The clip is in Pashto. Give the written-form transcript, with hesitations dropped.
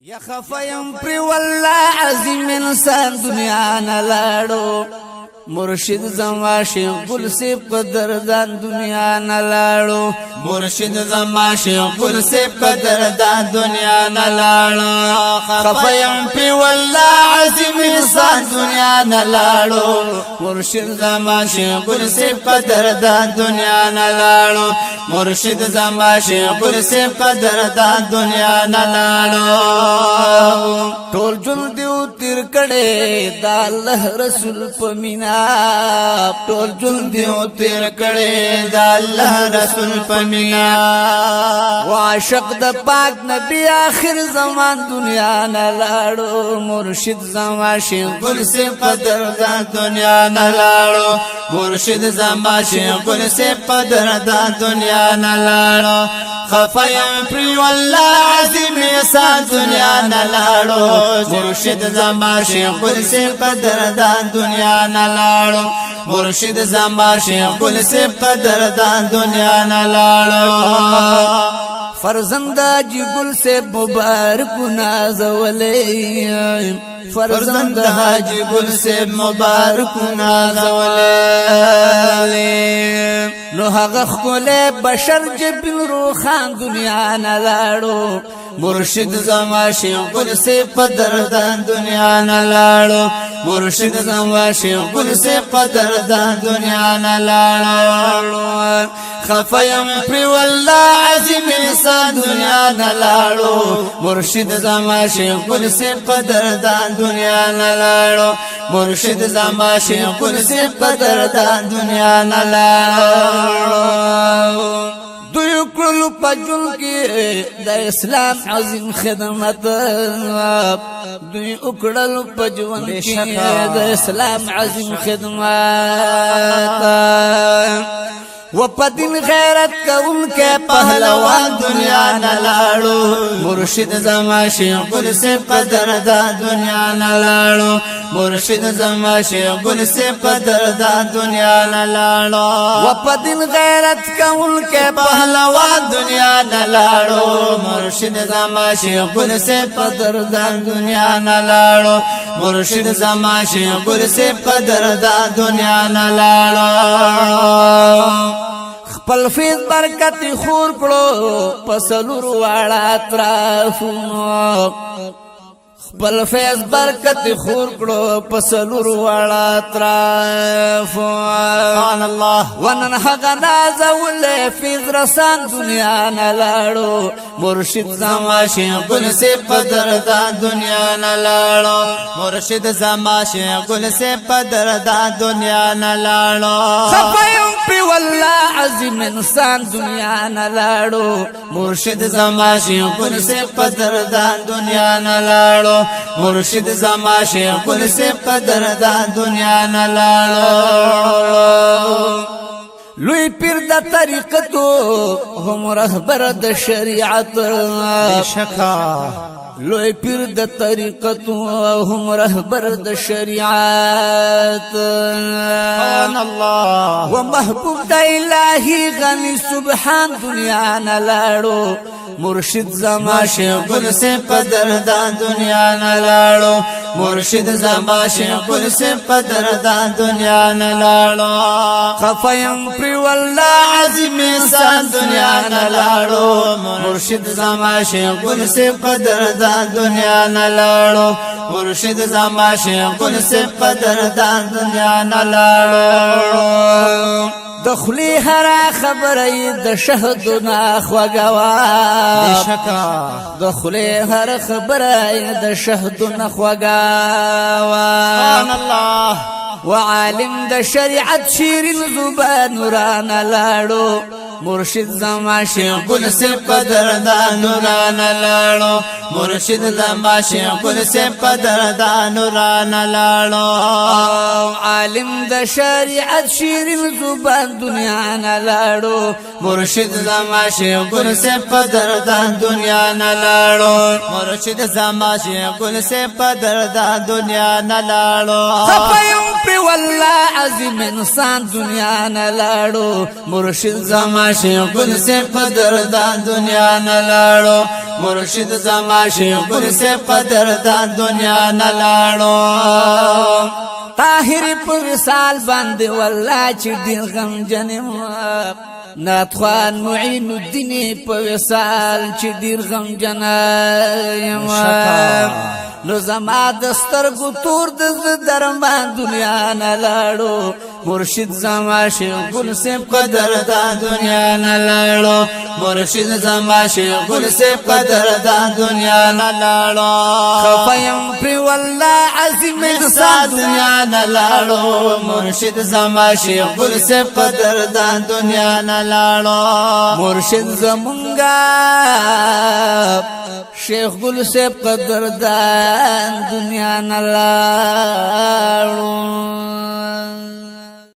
یا خفیم پر والله عظیم انسان دنیا نلاړو مرشد زما شیخ گل سے قدردان دنیا نلاړو مرشد زما شیخ گل سے قدردان دنیا نلاړو خفیم پی والله عظیم انسان دنیا نلاړو مرشد زما شیخ گل سے قدردان دنیا نلاړو مرشد زما شیخ گل سے قدردان دنیا نلاړو ټول جون دیو تیر کړي د الله رسول پمینا ټول جون دیو تیر کړي د الله رسول پمینا وعاشق د پاک نبی آخر زمان دنیا نلاړو مرشد زما شیخ گل سے قدردان دنیا نلاړو مرشد زما شیخ گل سے قدردان دنیا نلاړو خفیم پری والله عظیم انسان دنیا نلاړو مرشد زما شیخ گل سے قدردان دنیا نلاړو مرشد زما شیخ گل سے قدردان دنیا نلاړو فرزند جی گل سے مبارک نازولے فرزند حاجی گل سے مبارک نازولے نو هغه خپل بشر جبین روخان دنیا نلاړو مرشد زما شیخ گل سے قدردان دنیا نلاړو مرشد زما شیخ گل سے قدردان دنیا نلاړو خفیم پری والله عظیم انسان دنیا نلاړو مرشد زما شیخ گل سے قدردان دنیا نلاړو مرشد زما شیخ گل سے قدردان دنیا نلاړو دوی کړلو پجل کې د اسلام عظیم خدمت دوی وکړلو پجون کې د اسلام عظیم خدمت وپدین غیرت کون کے پہلوان دنیا نلاړو مرشد زما شیخ گل سے قدردان دنیا نلاړو مرشد زما شیخ گل سے قدردان دنیا نلاړو وپدین غیرت کون کے پہلوان دنیا نلاړو مرشد زما شیخ گل سے قدردان دنیا نلاړو مرشد زما شیخ گل سے قدردان دنیا نلاړو خپل فیض برکت خور کړو پسلور واړه اطرافونو خپل فیض برکت خور کړو پسلور واړه اطرافونو سبحان الله ونن هغه نازول فیض رسان دنیا نلاړو مرشد زما شیخ گل سے قدردان دنیا نلاړو مرشد زما شیخ گل سے قدردان دنیا نلاړو خفیم پی والله عظیم انسان دنیا نلاړو مرشد زما شیخ گل سے قدردان دنیا نلاړو مرشد زما شیخ گل سے قدردان دنیا نلاړو لوی پیر د طریقتو هم رهبر د شریعت شکا لوی پیر د طریقتو هم رهبر د شریعت سبحان الله ومحبوب د الهی غنی سبحان دنیا نلاړو مرشد زما شیخ گل سے قدردان دنیا نلاړو مرشد زما شیخ گل سے قدردان دنیا نلاړو خفیم پری والله عظیم انسان دنیا نلاړو مرشد زما شیخ گل سے قدردان دنیا نلاړو مرشد زما شیخ گل سے قدردان دنیا نلاړو دخلی هر خبره د شهدنا خوګوا شکا دخلی هر خبره د شهدنا خوګوا سبحان الله وعالم د شریعت شیرین زبان نوران لاړو مرشد زما شیخ گل سے قدردان نوران لاړو مرشد زما شیخ گل سے قدردان نوران لاړو عالم د شریعت شیرین زبان دنیا نلاړو مرشد زما شیخ گل سے قدردان دنیا نلاړو مرشد زما شیخ گل سے قدردان دنیا نلاړو خفیم پی والله عظیم انسان دنیا نلاړو مرشد زما شیخ ګل سے قدردان دنیا نلاړو مرشد زما شیخ ګل سے قدردان دنیا نلاړو طاهر په وصال باندې والله چې ډیر غم جنم ناتخوان معین الدین په وصال چې ډیر غم جنم نو زما د سترګو تور د درمان دنیا نلاړو مرشد زما شیخ ګل سے قدردان دنیا نلاړو مرشد زما شیخ ګل سے قدردان دنیا نلاړو خفیم پر والله عظیم انسان دنیا نلاړو مرشد زما شیخ ګل سے قدردان دنیا نلاړو مرشد زمونږه شیخ ګل سے قدردان دنیا نلاړو